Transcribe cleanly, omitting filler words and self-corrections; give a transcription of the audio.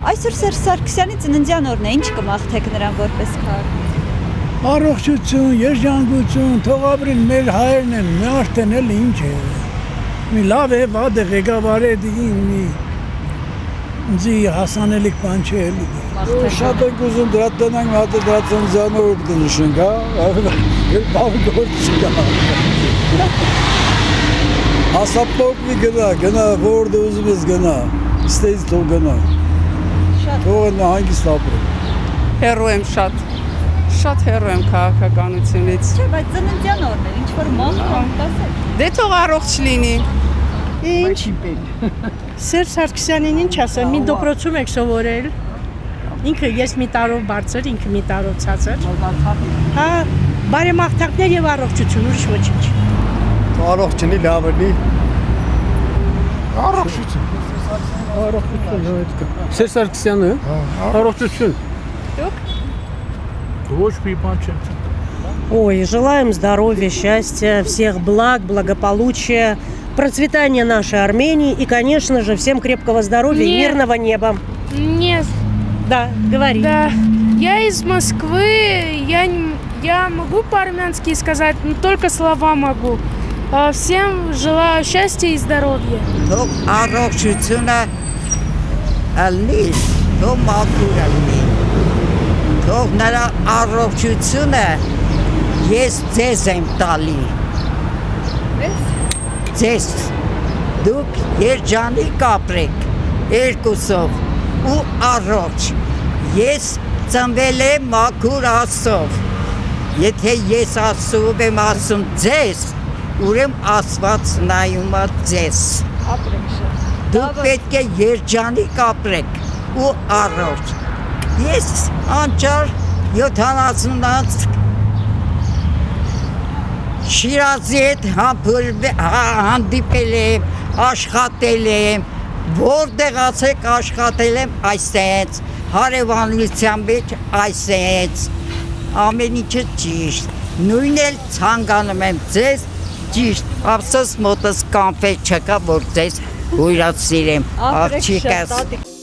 Այսօր Սերժ Սարգսյանի ծննդյան օրն է, ինչ կմաղթեք նրան որպես քաղաքացի։ Առողջություն, երջանկություն, թող ապրեն մեր հայերն են, մարդն էլ ինչ է։ Մի լավ է, վատ է, ղեկավար է, մի հասանելիք բան չէ էլի։ Շատ ենք ուզում դրա տնանք, հատ դրա ծննդյանով կնշենք, հա, բավ գործ չկա։ Ասապոկվի գնա, որդ ուզում ես գնա, ստեից թող գնա։ Թող են հանգիստ ապրեն։ Հեռու եմ շատ հեռու եմ քաղաքականությունից։ Չէ, բայց ծննդյան օրն է, ինչ որ մաղթանք ասեք։ Դե թող առողջ լինի։ Ինչ։ Սերժ Սարգսյանին ինչ ասեմ, մի դպրոցում եք սովորել։ Ինքը ես մի տարով բարձր, ինքը մի տարով ցածր։ Հա, բարեմաղթանքներ եւ առողջություն, ուրիշ ոչինչ։ Առողջ լինի, լավ լինի։ Առողջություն, Սերժ Սարգսյանը, առողջություն։ Դուք։ ոչ մի բան չեմ։ Ой, желаем здоровья, счастья, всех благ, благополучия, процветания нашей Армении и, конечно же, всем крепкого здоровья и мирного неба. Нет. Да, говори. Да. Я из Москвы, я могу по-армянски сказать, но только слова могу. Всем желаю счастья и здоровья. Առողջությունը ալնի, թող մաքուր ալնի, թող նրա առողջությունը ես ձեզ եմ տալի, ձեզ, դուք երջանիկ ապրեք երկուսով ու առողջ, ես ծնվել եմ մաքուր Աստծով, եթե ես Աստծով եմ ասում ձեզ, ուրեմ Աստված նայում է ձեզ, դուք պետք է երջանիկ ապրեք ու առողջ, ես անճար 70 Շիրազի հետ հանդիպել եմ, աշխատել եմ, որտեղ ասեք աշխատել եմ այսենց, հարևանության մեջ այսենց, ամեն ինչը ճիշտ, նույն էլ ցանկանում եմ ձեզ ճիշտ, ապսոս մոտս կանֆետ չկա, որ ձեզ հույրացրեմ, աղջիկս։